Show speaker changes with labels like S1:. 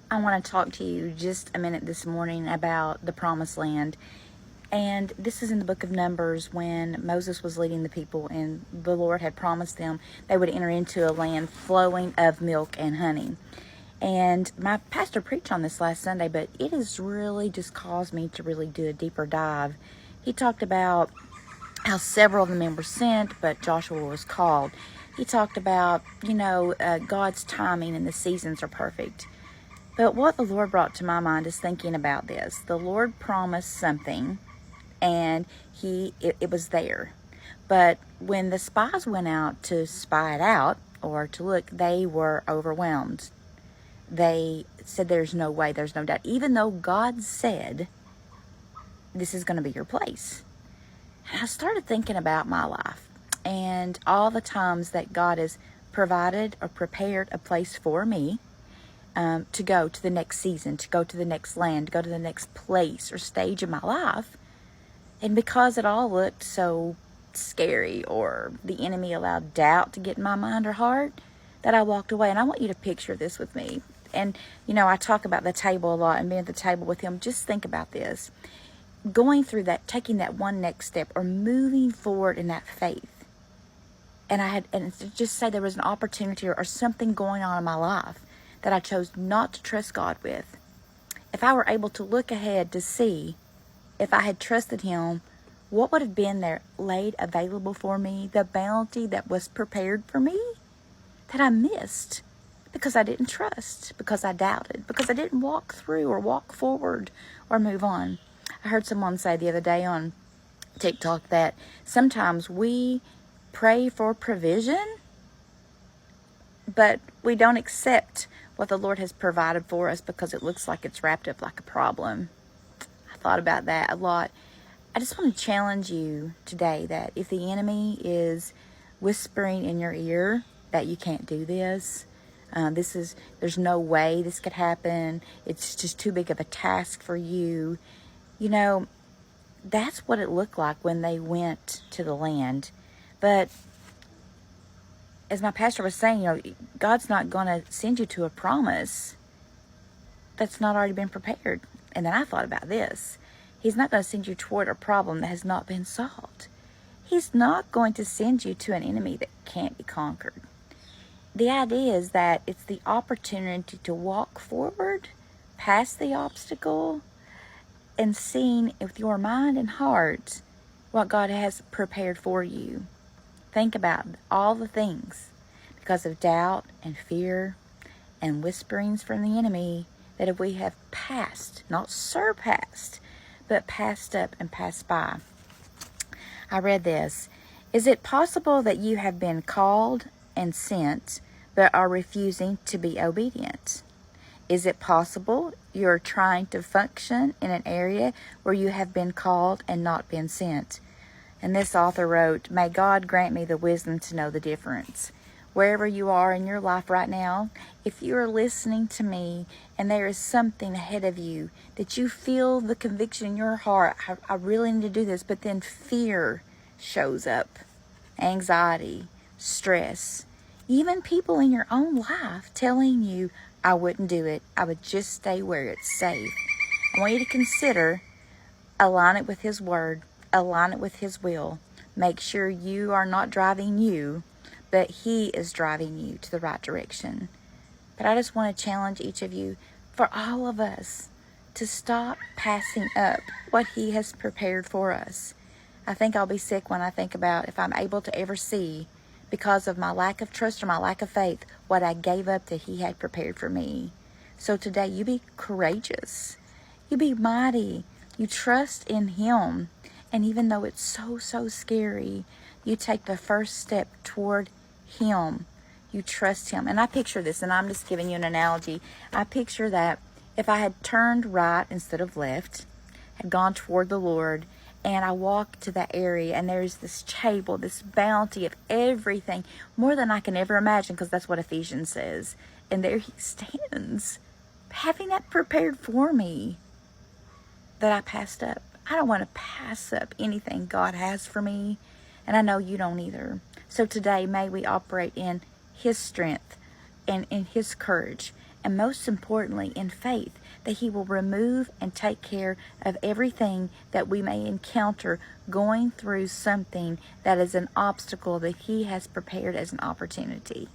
S1: I want to talk to you just a minute this morning about the promised land. And this is in the book of Numbers when Moses was leading the people and the Lord had promised them they would enter into a land flowing of milk and honey. And my pastor preached on this last Sunday, but it has really just caused me to really do a deeper dive. He talked about how several of the men were sent, but Joshua was called. He talked about, God's timing and the seasons are perfect. But what the Lord brought to my mind is thinking about this. The Lord promised something, and it was there. But when the spies went out to spy it out or to look, they were overwhelmed. They said there's no way, there's no doubt. Even though God said, this is going to be your place. And I started thinking about my life and all the times that God has provided or prepared a place for me to go to the next season, to go to the next land, to go to the next place or stage of my life. And because it all looked so scary or the enemy allowed doubt to get in my mind or heart, that I walked away. And I want you to picture this with me. And, I talk about the table a lot and being at the table with him. Just think about this. Going through that, taking that one next step or moving forward in that faith. And to just say there was an opportunity or something going on in my life that I chose not to trust God with. If I were able to look ahead to see if I had trusted him, what would have been there laid available for me, the bounty that was prepared for me that I missed because I didn't trust, because I doubted, because I didn't walk through or walk forward or move on. I heard someone say the other day on TikTok that sometimes we pray for provision, but we don't accept what the Lord has provided for us because it looks like it's wrapped up like a problem. I thought about that a lot. I just want to challenge you today that if the enemy is whispering in your ear that you can't do this, there's no way this could happen, it's just too big of a task for you, that's what it looked like when they went to the land. But as my pastor was saying, God's not going to send you to a promise that's not already been prepared. And then I thought about this. He's not going to send you toward a problem that has not been solved. He's not going to send you to an enemy that can't be conquered. The idea is that it's the opportunity to walk forward past the obstacle and seeing with your mind and heart what God has prepared for you. Think about all the things because of doubt and fear and whisperings from the enemy that if we have passed, not surpassed, but passed up and passed by. I read this. Is it possible that you have been called and sent but are refusing to be obedient? Is it possible you're trying to function in an area where you have been called and not been sent? And this author wrote, may God grant me the wisdom to know the difference. Wherever you are in your life right now, if you are listening to me and there is something ahead of you that you feel the conviction in your heart, I really need to do this, but then fear shows up, anxiety, stress, even people in your own life telling you, I wouldn't do it, I would just stay where it's safe. I want you to consider, align it with his word, align it with his will. Make sure you are not driving you, but he is driving you to the right direction. But I just want to challenge each of you, for all of us, to stop passing up what he has prepared for us. I think I'll be sick when I think about if I'm able to ever see, because of my lack of trust or my lack of faith, what I gave up that he had prepared for me. So today, you be courageous. You be mighty. You trust in him. And even though it's so, so scary, you take the first step toward him. You trust him. And I picture this, and I'm just giving you an analogy. I picture that if I had turned right instead of left, had gone toward the Lord, and I walked to that area, and there's this table, this bounty of everything, more than I can ever imagine, because that's what Ephesians says. And there he stands, having that prepared for me that I passed up. I don't want to pass up anything God has for me, and I know you don't either. So today, may we operate in his strength and in his courage and most importantly, in faith, that He will remove and take care of everything that we may encounter going through something that is an obstacle that He has prepared as an opportunity.